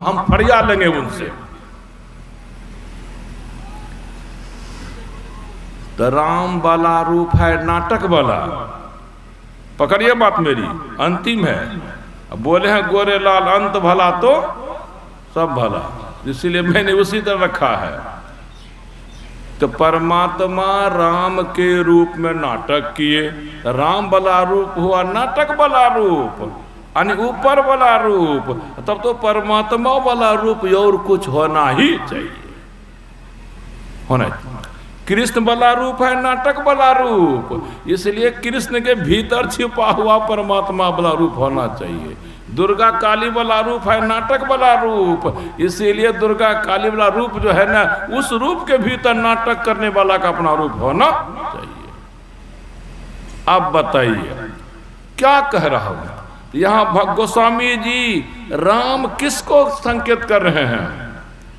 हम फरिया लेंगे उनसे। तो राम वाला रूप है नाटक वाला, पकड़िए बात मेरी, अंतिम है। अब बोले हैं गोरे लाल अंत भला तो सब भला, इसीलिए मैंने उसी तरह रखा है। तो परमात्मा राम के रूप में नाटक किए, राम वाला रूप हुआ नाटक वाला रूप, यानी ऊपर वाला रूप। तब तो परमात्मा वाला रूप और कुछ होना ही चाहिए, होना चाहिए। कृष्ण वाला रूप है नाटक वाला रूप, इसलिए कृष्ण के भीतर छिपा हुआ परमात्मा वाला रूप होना चाहिए। दुर्गा काली वाला रूप है नाटक वाला रूप, इसीलिए दुर्गा काली वाला रूप जो है ना, उस रूप के भीतर नाटक करने वाला का अपना रूप होना चाहिए। अब बताइए क्या कह रहा हूं यहाँ गोस्वामी जी? राम किसको संकेत कर रहे हैं?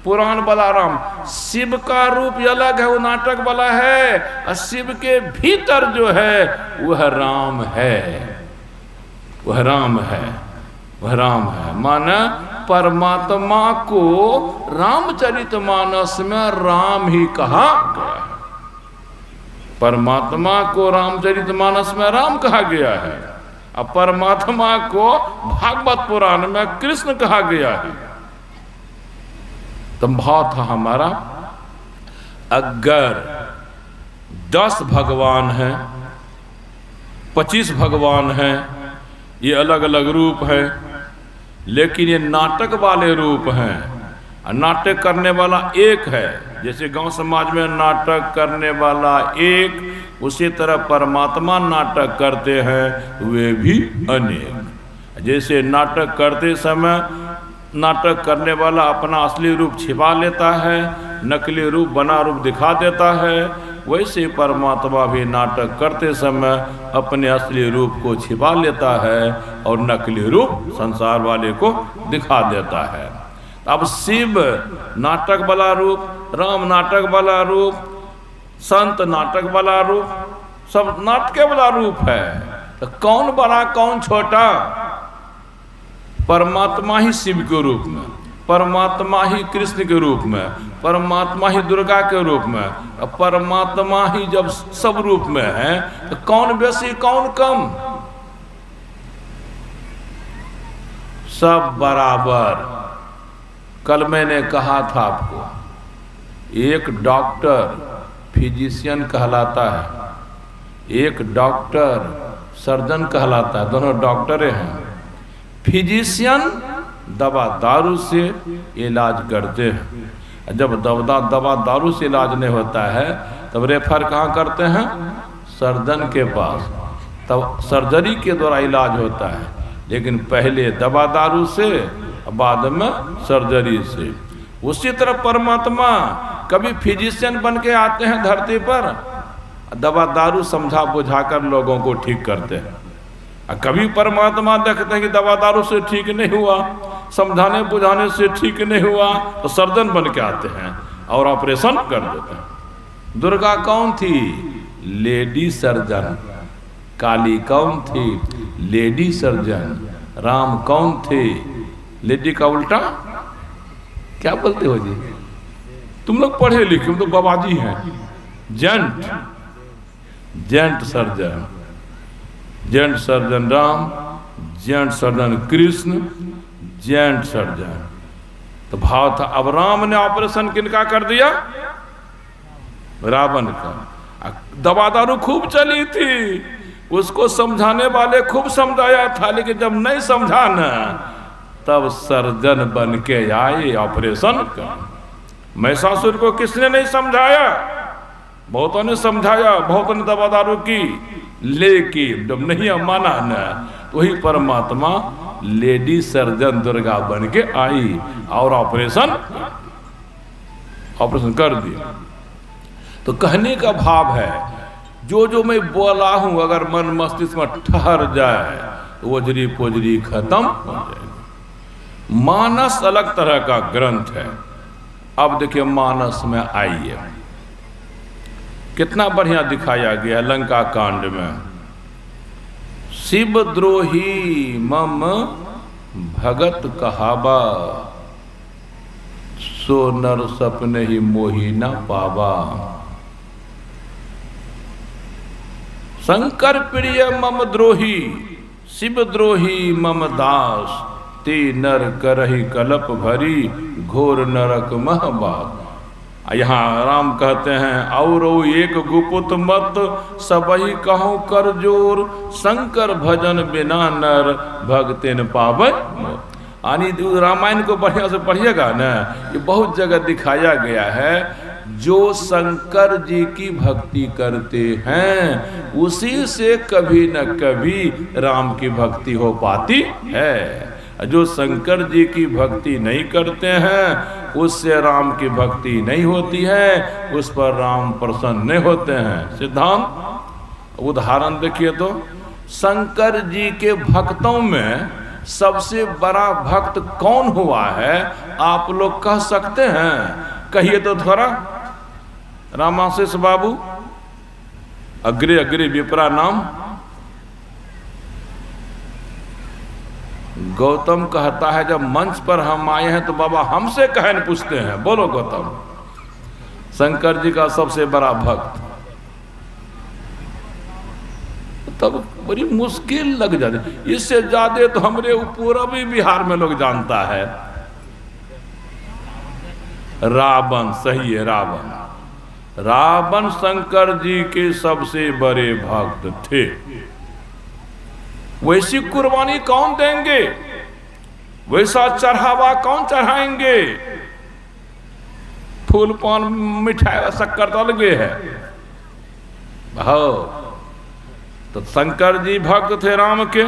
पुराण वाला राम, शिव का रूप अलग है, वो नाटक वाला है, और शिव के भीतर जो है वह राम है, वह राम है, वह राम है। माना परमात्मा को रामचरितमानस में राम ही कहा गया है, परमात्मा को रामचरितमानस में राम कहा गया है, और परमात्मा को भागवत पुराण में कृष्ण कहा गया है। तो भाव था हमारा, अगर 10 भगवान हैं, 25 भगवान हैं, ये अलग अलग रूप है, लेकिन ये नाटक वाले रूप हैं, नाटक करने वाला एक है। जैसे गांव समाज में नाटक करने वाला एक, उसी तरह परमात्मा नाटक करते हैं वे भी अनेक। जैसे नाटक करते समय नाटक करने वाला अपना असली रूप छिपा लेता है, नकली रूप बना रूप दिखा देता है, वैसे परमात्मा भी नाटक करते समय अपने असली रूप को छिपा लेता है और नकली रूप संसार वाले को दिखा देता है। अब शिव नाटक वाला रूप, राम नाटक वाला रूप, संत नाटक वाला रूप, सब नाटक वाला रूप है। तो कौन बड़ा कौन छोटा? परमात्मा ही शिव के रूप में, परमात्मा ही कृष्ण के रूप में, परमात्मा ही दुर्गा के रूप में, परमात्मा ही जब सब रूप में है तो कौन बेसी कौन कम? सब बराबर। कल मैंने कहा था आपको, एक डॉक्टर फिजिशियन कहलाता है, एक डॉक्टर सर्जन कहलाता है, दोनों डॉक्टरें हैं। फिजिशियन दवा दारू से इलाज करते हैं, जब दवा दारू से इलाज नहीं होता है तब रेफर कहाँ करते हैं? सर्जन के पास, तब सर्जरी के द्वारा इलाज होता है। लेकिन पहले दवा दारू से, बाद में सर्जरी से। उसी तरह परमात्मा कभी फिजिशियन बन के आते हैं धरती पर, दवा दारू समझा बुझाकर लोगों को ठीक करते हैं, और कभी परमात्मा देखते हैं कि दवा दारू से ठीक नहीं हुआ, समझाने बुझाने से ठीक नहीं हुआ, तो सर्जन बन के आते हैं और ऑपरेशन कर देते हैं। दुर्गा कौन थी? Lady surgeon. काली कौन थी? Lady surgeon. राम कौन थे? लेडी का उल्टा क्या बोलते हो जी? तुम लोग पढ़े लिखे, तुम तो बाबाजी हैं। Gent, gent surgeon, gent surgeon Ram, gent surgeon Krishna, gent surgeon. तो भाव था, अब राम ने ऑपरेशन किनका कर दिया? रावण का। दवा दारू खूब चली थी, उसको समझाने वाले खूब समझाया था, लेकिन जब नहीं समझा न, तब सर्जन बन के आए ऑपरेशन कर। महिषासुर को किसने नहीं समझाया? बहुतों ने समझाया, बहुतों ने दवा दारू की, लेकिन जब नहीं माना न, तो वही परमात्मा लेडी सर्जन दुर्गा बन के आई और ऑपरेशन कर दिया। तो कहने का भाव है, जो जो मैं बोला हूं अगर मन मस्तिष्क में ठहर जाए तो वजरी पोजरी खत्म हो जाएगा। मानस अलग तरह का ग्रंथ है। अब देखिए मानस में आइए, कितना बढ़िया दिखाया गया लंका कांड में। शिव द्रोही मम भगत कहावा, सो नर सपने ही मोही न पावा। शंकर प्रिय मम द्रोही, शिव द्रोही मम दास, ते नर करही कलप भरी, घोर नरक महबास। यहाँ राम कहते हैं और एक गुपुत मत, सबही कहूँ कर जोर, शंकर भजन बिना नर भगतिन पावे। यानी रामायण को बढ़िया से पढ़िएगा ना, ये बहुत जगह दिखाया गया है। जो शंकर जी की भक्ति करते हैं उसी से कभी न कभी राम की भक्ति हो पाती है। जो शंकर जी की भक्ति नहीं करते हैं उससे राम की भक्ति नहीं होती है, उस पर राम प्रसन्न नहीं होते हैं। सिद्धांत उदाहरण देखिए तो, शंकर जी के भक्तों में सबसे बड़ा भक्त कौन हुआ है आप लोग कह सकते हैं? कहिए तो थोड़ा। रामाशीष बाबू, अग्रे अग्रे विप्रा नाम। गौतम कहता है जब मंच पर हम आए हैं तो बाबा हमसे कहे न पूछते हैं। बोलो गौतम। शंकर जी का सबसे बड़ा भक्त, तब बड़ी मुश्किल लग जाती। इससे ज्यादा तो हमरे पूर्वी बिहार में लोग जानता है रावण। सही है, रावण। रावण शंकर जी के सबसे बड़े भक्त थे। वैसी कुर्बानी कौन देंगे, वैसा चढ़ावा कौन चढ़ाएंगे? फूल पान मिठाई शक्कर तो अलगे है। तो शंकर जी भक्त थे राम के?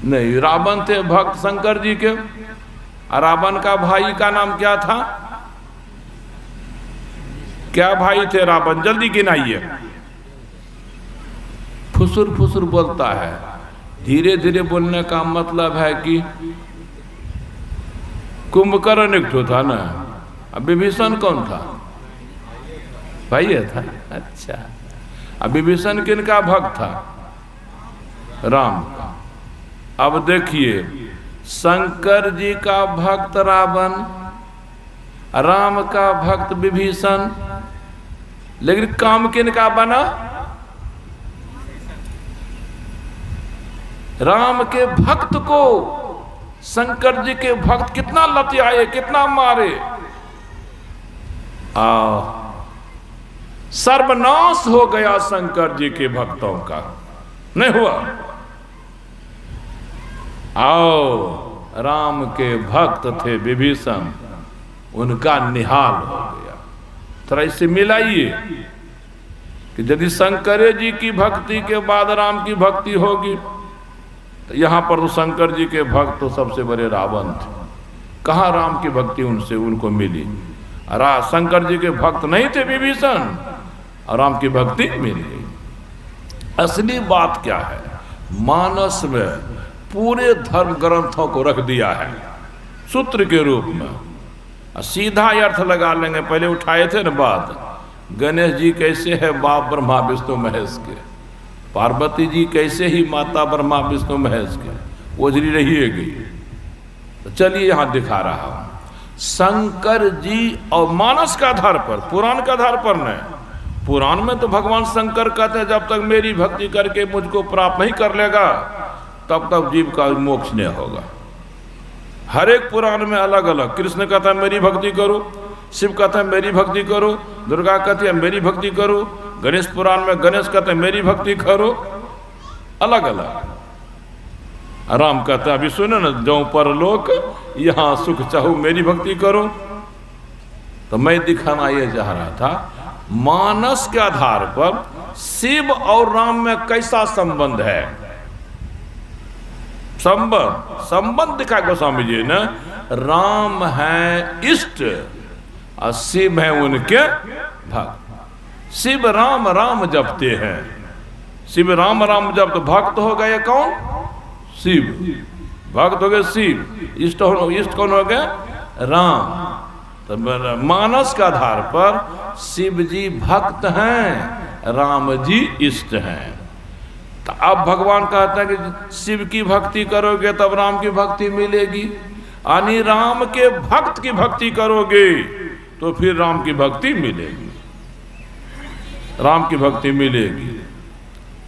नहीं, रावण थे भक्त शंकर जी के। रावण का भाई का नाम क्या था? क्या भाई थे रावण? जल्दी गिनाइए। फुसुर फुसुर बोलता है। धीरे धीरे बोलने का मतलब है कि कुंभकर्ण एक ठो था ना, अब विभीषण कौन था? भाई था। अच्छा, अब विभीषण किनका भक्त था? राम का। अब देखिए, शंकर जी का भक्त रावण, राम का भक्त विभीषण, लेकिन काम किनका बना? राम के भक्त को शंकर जी के भक्त कितना लतियाए, कितना मारे। सर्वनाश हो गया शंकर जी के भक्तों का, नहीं हुआ? आओ, राम के भक्त थे विभीषण, उनका निहाल हो गया। थोड़ा इससे मिलाइए कि यदि शंकर जी की भक्ति के बाद राम की भक्ति होगी, तो यहाँ पर तो शंकर जी के भक्त तो सबसे बड़े रावण थे। कहाँ राम की भक्ति उनको मिली? शंकर जी के भक्त नहीं थे विभीषण, और राम की भक्ति मिल गई। असली बात क्या है? मानस में पूरे धर्म ग्रंथों को रख दिया है सूत्र के रूप में। सीधा अर्थ लगा लेंगे। पहले उठाए थे ना बात, गणेश जी कैसे है बाप ब्रह्मा विष्णु महेश के, पार्वती जी कैसे ही माता ब्रह्मा विष्णु महेश के, ओझरी रहिएगी। तो चलिए यहाँ दिखा रहा हूं। शंकर जी और मानस का आधार पर, पुराण का आधार पर नहीं। पुराण में तो भगवान शंकर कहते हैं जब तक मेरी भक्ति करके मुझको प्राप्त नहीं कर लेगा तब तक जीव का मोक्ष नहीं होगा। हर एक पुराण में अलग अलग। कृष्ण कहता है मेरी भक्ति करो, शिव कहता है मेरी भक्ति करो, दुर्गा कहती है मेरी भक्ति करो, गणेश पुराण में गणेश कहते हैं मेरी भक्ति करो, अलग अलग। राम कहता है अभी सुनो ना, जो परलोक यहाँ सुख चाहूं मेरी भक्ति करो। तो मैं दिखाना ये चाह रहा था, मानस के आधार पर शिव और राम में कैसा संबंध है। संबंध दिखा गोस्वामी जी ने। राम है इष्ट और शिव है उनके भक्त। शिव राम राम जपते हैं, शिव राम राम जप, तो भक्त हो गए कौन? शिव। भक्त हो गए शिव, इष्ट कौन हो गए? राम। तो मानस के आधार पर शिव जी भक्त हैं, राम जी इष्ट हैं। तो अब भगवान कहता है कि शिव की भक्ति करोगे तब राम की भक्ति मिलेगी, यानी राम के भक्त की भक्ति करोगे तो फिर राम की भक्ति मिलेगी, राम की भक्ति मिलेगी।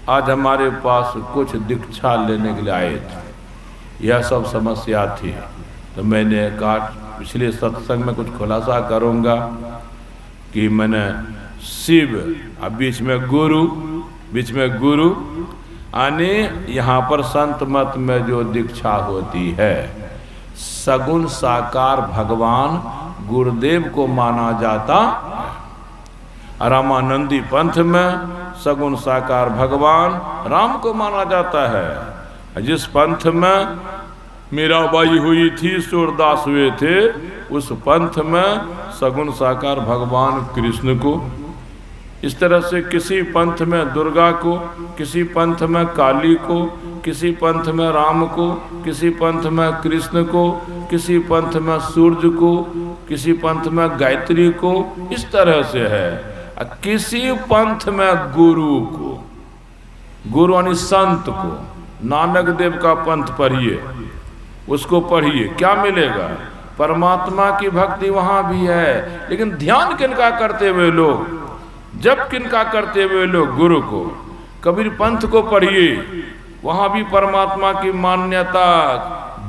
आज हमारे पास कुछ दीक्षा लेने के लिए आए थे, यह सब समस्या थी, तो मैंने कहा पिछले सत्संग में कुछ खुलासा करूंगा कि मैंने शिव और बीच में गुरु यानी यहाँ पर संत मत में जो दीक्षा होती है, सगुण साकार भगवान गुरुदेव को माना जाता। रामानंदी पंथ में सगुण साकार भगवान राम को माना जाता है। जिस पंथ में मीराबाई हुई थी, सूरदास हुए थे, उस पंथ में सगुण साकार भगवान कृष्ण को, इस तरह से किसी पंथ में दुर्गा को, किसी पंथ में काली को, किसी पंथ में राम को, किसी पंथ में कृष्ण को, किसी पंथ में सूर्य को, किसी पंथ में गायत्री को, इस तरह से है। किसी पंथ में गुरु को, गुरु यानी संत को, नानक देव का पंथ पढ़िए, उसको पढ़िए, क्या मिलेगा? परमात्मा की भक्ति वहां भी है, लेकिन ध्यान किनका करते हुए लोग, जब किनका करते हुए लोग गुरु को। कबीर पंथ को पढ़िए, वहां भी परमात्मा की मान्यता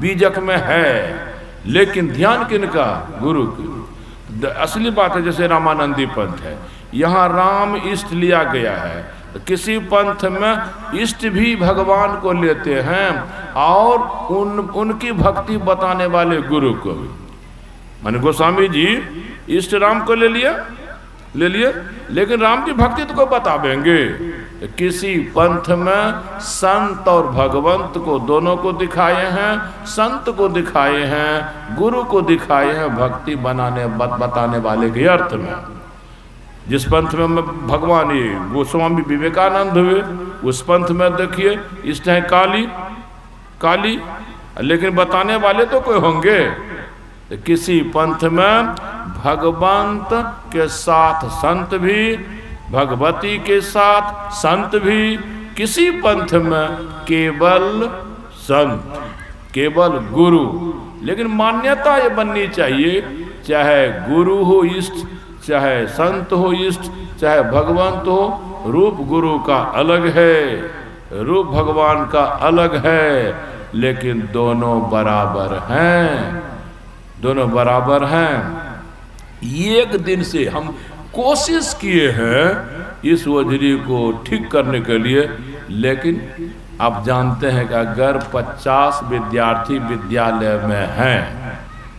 बीजक में है, लेकिन ध्यान किनका? गुरु की। असली बात है जैसे रामानंदी पंथ है, यहाँ राम इष्ट लिया गया है, किसी पंथ में इष्ट भी भगवान को लेते हैं और उनकी भक्ति बताने वाले गुरु को भी। माने गोस्वामी जी इष्ट राम को ले लिया, लेकिन राम की भक्ति तो को बतावेंगे। किसी पंथ में संत और भगवंत को दोनों को दिखाए हैं, संत को दिखाए हैं, गुरु को दिखाए हैं, भक्ति बताने वाले के अर्थ में। जिस पंथ में भगवान ये गोस्वामी विवेकानंद हुए, उस पंथ में देखिए इष्ट है काली, लेकिन बताने वाले तो कोई होंगे। किसी पंथ में भगवंत के साथ संत भी, भगवती के साथ संत भी, किसी पंथ में केवल संत, केवल गुरु। लेकिन मान्यता ये बननी चाहिए, चाहे गुरु हो इष्ट, चाहे संत हो इष्ट, चाहे भगवंत हो, रूप गुरु का अलग है, रूप भगवान का अलग है, लेकिन दोनों बराबर हैं, दोनों बराबर हैं। एक दिन से हम कोशिश किए हैं इस वजरी को ठीक करने के लिए, लेकिन आप जानते हैं कि अगर 50 विद्यार्थी विद्यालय में हैं,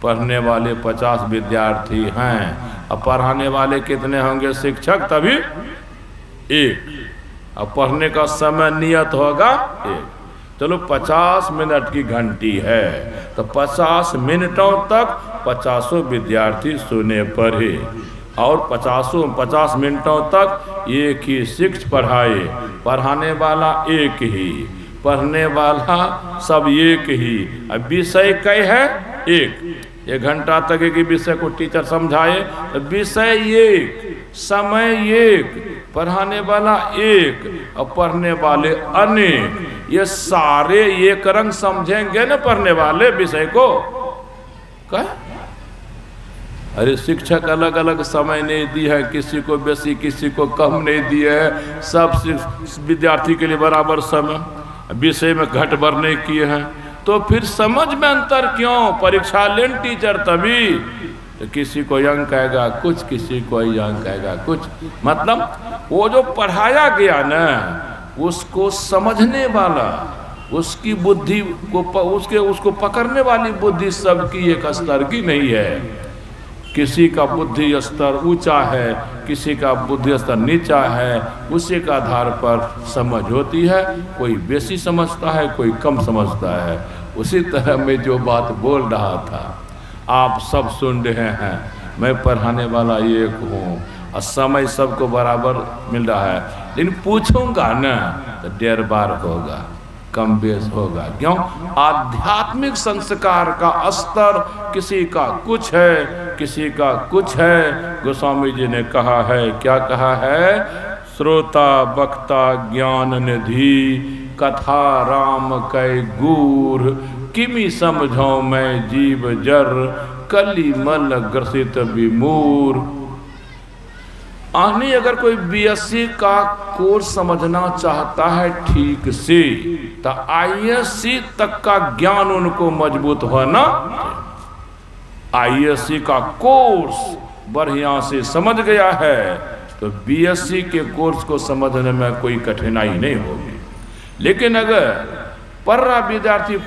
पढ़ने वाले 50 विद्यार्थी हैं, अब पढ़ाने वाले कितने होंगे? शिक्षक तभी एक, अब पढ़ने का समय नियत होगा एक। चलो 50 मिनट की घंटी है, तो 50 मिनटों तक 50 विद्यार्थी सुने पढ़े, और 50 मिनटों तक एक ही शिक्षक पढ़ाए, पढ़ाने वाला एक ही, पढ़ने वाला सब एक ही। अब विषय कई है? एक घंटा तक एक ही विषय को टीचर समझाए, तो विषय एक, समय एक, पढ़ाने वाला एक और पढ़ने वाले अनेक। ये सारे एक रंग समझेंगे न पढ़ने वाले विषय को। कह अरे शिक्षक अलग अलग समय नहीं दी है, किसी को बेसी किसी को कम नहीं दिए है, सब विद्यार्थी के लिए बराबर समय, विषय में घट बढ़ नहीं किए हैं, तो फिर समझ में अंतर क्यों? परीक्षा लेन टीचर तभी, तो किसी को अंक आएगा कुछ, किसी को अंक आएगा कुछ। मतलब वो जो पढ़ाया गया ना, उसको समझने वाला, उसकी बुद्धि को उसको पकड़ने वाली बुद्धि सबकी एक स्तर की नहीं है। किसी का बुद्धि स्तर ऊंचा है, किसी का बुद्धि स्तर नीचा है, उसी के आधार पर समझ होती है। कोई बेसी समझता है, कोई कम समझता है। उसी तरह मैं जो बात बोल रहा था आप सब सुन रहे हैं, मैं पढ़ाने वाला एक हूँ और समय सबको बराबर मिल रहा है, लेकिन पूछूंगा ना तो 1.5 बार होगा, कम बेस होगा। क्यों? आध्यात्मिक संस्कार का स्तर किसी का कुछ है, किसी का कुछ है। गोस्वामी जी ने कहा है, क्या कहा है? श्रोता वक्ता ज्ञान निधि, कथा राम कै गूर, किमी समझो मैं जीव जर, कली मल ग्रसित विमूर। आनी अगर कोई बीएससी का कोर्स समझना चाहता है ठीक से, तो आईएससी तक का ज्ञान उनको मजबूत होना। आईएससी का कोर्स बढ़िया से समझ गया है तो बीएससी के कोर्स को समझने में कोई कठिनाई नहीं होगी। लेकिन अगर पढ़ रहा विद्यार्थी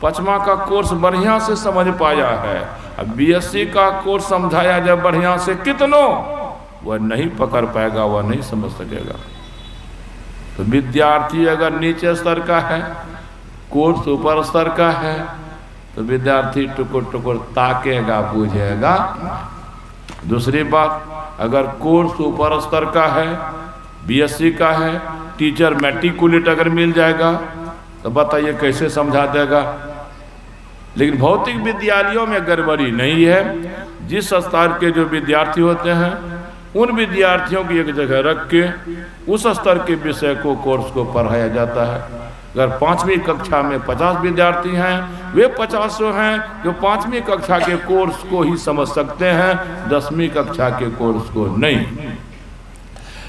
पचमा का कोर्स बढ़िया से समझ पाया है, अब बीएससी का कोर्स समझाया जाए बढ़िया से कितनों, वह नहीं पकड़ पाएगा, वह नहीं समझ सकेगा। तो विद्यार्थी अगर नीचे स्तर का है, कोर्स ऊपर स्तर का है, तो विद्यार्थी टुकुर टुकुर ताकेगा, बुझेगा। दूसरी बात, अगर कोर्स ऊपर स्तर का है, बीएससी का है, टीचर मैट्रिकुलेट अगर मिल जाएगा तो बताइए कैसे समझा देगा। लेकिन भौतिक विद्यालयों में गड़बड़ी नहीं है। जिस स्तर के जो विद्यार्थी होते हैं उन विद्यार्थियों की एक जगह रख के उस स्तर के विषय को, कोर्स को पढ़ाया जाता है। अगर 5वीं कक्षा में 50 विद्यार्थी हैं, वे 50 हैं जो 5वीं कक्षा के कोर्स को ही समझ सकते हैं, 10वीं कक्षा के कोर्स को नहीं।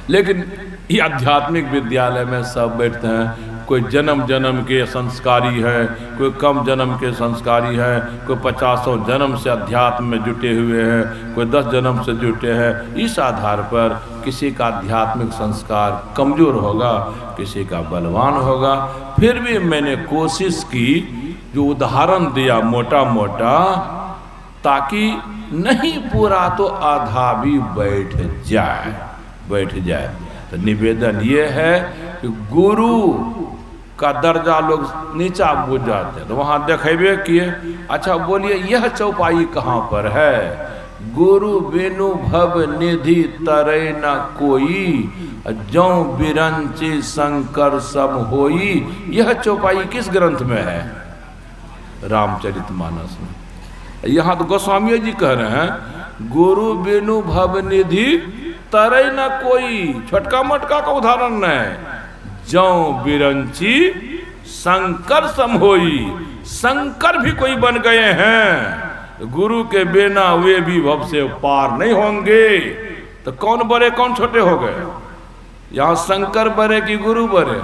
लेकिन ये आध्यात्मिक विद्यालय में सब बैठते हैं। कोई जन्म जन्म के संस्कारी है, कोई कम जन्म के संस्कारी है, कोई 50 जन्म से अध्यात्म में जुटे हुए हैं, कोई 10 जन्म से जुटे हैं। इस आधार पर किसी का आध्यात्मिक संस्कार कमज़ोर होगा, किसी का बलवान होगा। फिर भी मैंने कोशिश की, जो उदाहरण दिया मोटा मोटा, ताकि नहीं पूरा तो आधा भी बैठ जाए। तो निवेदन ये है कि गुरु का दर्जा लोग नीचा बुझ जाते हैं, तो वहाँ देखेबे किए। अच्छा बोलिए, यह चौपाई कहाँ पर है? गुरु बिनु भव निधि तरै न कोई, जौ बिरंची शंकर सम होई। यह चौपाई किस ग्रंथ में है? रामचरितमानस में। यहाँ तो गोस्वामी जी कह रहे हैं, गुरु बिनु भव निधि तरै न कोई। छोटका मोटका का उदाहरण नहीं। जौ बिरंची शंकर सम होई। शंकर भी कोई बन गए हैं, गुरु के बिना वे भी भव से पार नहीं होंगे। तो कौन बड़े कौन छोटे हो गए? यहाँ शंकर बड़े कि गुरु बड़े?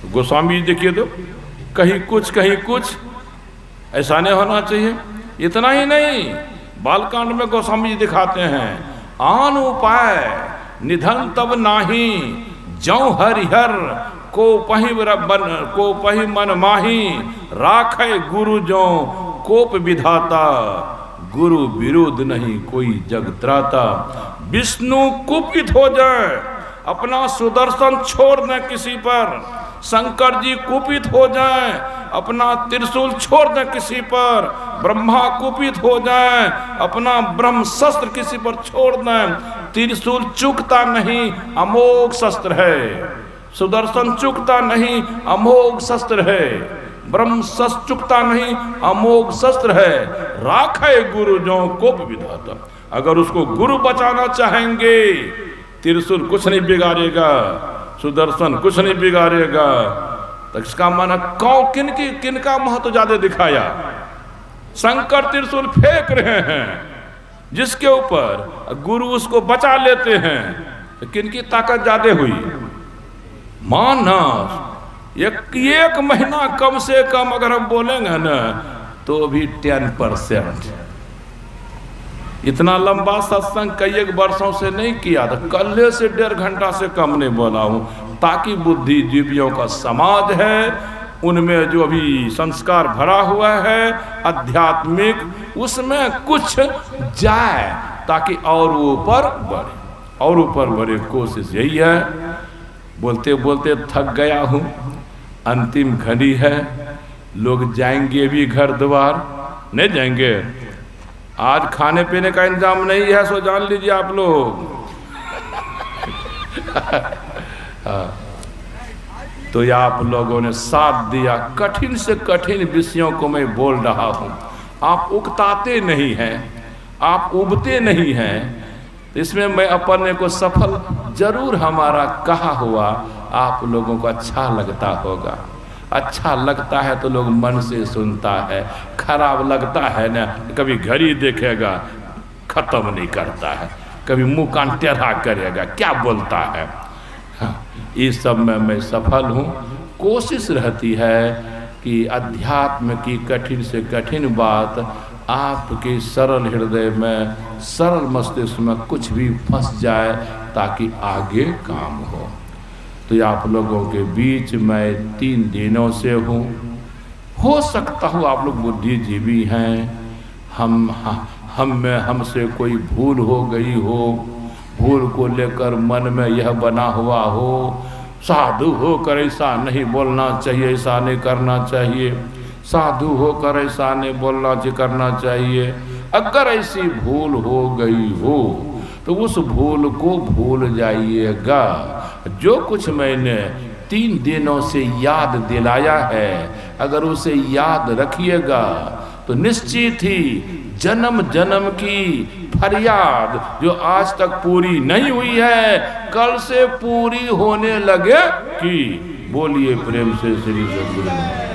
तो गोस्वामी जी देखिए, तो कहीं कुछ ऐसा नहीं होना चाहिए। इतना ही नहीं, बालकांड में गोस्वामी जी दिखाते हैं, आन उपाय निधन तब नाही, जौ हरिहर को पही मन माही, राखे गुरु जो कोप विधाता, गुरु विरुद्ध नहीं कोई जग त्राता। विष्णु कुपित हो जाए, अपना सुदर्शन छोड़ दें किसी पर, शंकर जी कुपित हो जाएं, अपना त्रिशूल छोड़ दें किसी पर, ब्रह्मा कुपित हो जाएं, अपना ब्रह्म शस्त्र किसी पर छोड़ दें। त्रिशूल चूकता नहीं, अमोघ शस्त्र है। सुदर्शन चूकता नहीं, अमोघ शस्त्र है। ब्रह्म शस्त्र चूकता नहीं, अमोघ शस्त्र है। राखे गुरु जो कोप विधाता। अगर उसको गुरु बचाना चाहेंगे, त्रिशूल कुछ नहीं बिगाड़ेगा, सुदर्शन कुछ नहीं बिगाड़ेगा। तो इसका माना किनका महत्व ज्यादा दिखाया? शंकर त्रिशूल फेंक रहे हैं, जिसके ऊपर गुरु उसको बचा लेते हैं, तो किनकी ताकत ज्यादा हुई? मानस एक महीना कम से कम अगर हम बोलेंगे ना, तो भी 10%। इतना लंबा सत्संग कई एक वर्षों से नहीं किया था, कल से 1.5 घंटा से कम नहीं बोला हूँ, ताकि बुद्धिजीवियों का समाज है, उनमें जो अभी संस्कार भरा हुआ है आध्यात्मिक, उसमें कुछ जाए, ताकि और ऊपर बढ़े। कोशिश यही है। बोलते बोलते थक गया हूँ, अंतिम घड़ी है। लोग जाएंगे भी घर द्वार, नहीं जाएंगे? आज खाने पीने का इंतजाम नहीं है, सो जान लीजिए आप लोग। तो ये आप लोगों ने साथ दिया। कठिन से कठिन विषयों को मैं बोल रहा हूँ, आप उकताते नहीं हैं, आप उबते नहीं हैं। इसमें मैं अपने को सफल जरूर हमारा कहा हुआ आप लोगों को अच्छा लगता होगा। अच्छा लगता है तो लोग मन से सुनता है, खराब लगता है ना कभी घड़ी देखेगा खत्म नहीं करता है, कभी मुंह कान टेढ़ा करेगा, क्या बोलता है। हाँ, इस सब में मैं सफल हूँ। कोशिश रहती है कि अध्यात्म की कठिन से कठिन बात आपके सरल हृदय में, सरल मस्तिष्क में कुछ भी फंस जाए ताकि आगे काम हो आप लोगों के बीच मैं 3 दिनों से हूँ। हो सकता हूँ आप लोग बुद्धिजीवी हैं, हम में हमसे कोई भूल हो गई हो, भूल को लेकर मन में यह बना हुआ हो, साधु होकर ऐसा नहीं बोलना चाहिए, ऐसा नहीं करना चाहिए, साधु होकर ऐसा नहीं बोलना चाहिए, करना चाहिए। अगर ऐसी भूल हो गई हो तो उस भूल को भूल जाइएगा। जो कुछ मैंने 3 दिनों से याद दिलाया है, अगर उसे याद रखिएगा तो निश्चित ही जन्म जन्म की फरियाद जो आज तक पूरी नहीं हुई है, कल से पूरी होने लगे कि बोलिए प्रेम से श्री सद्गुरु।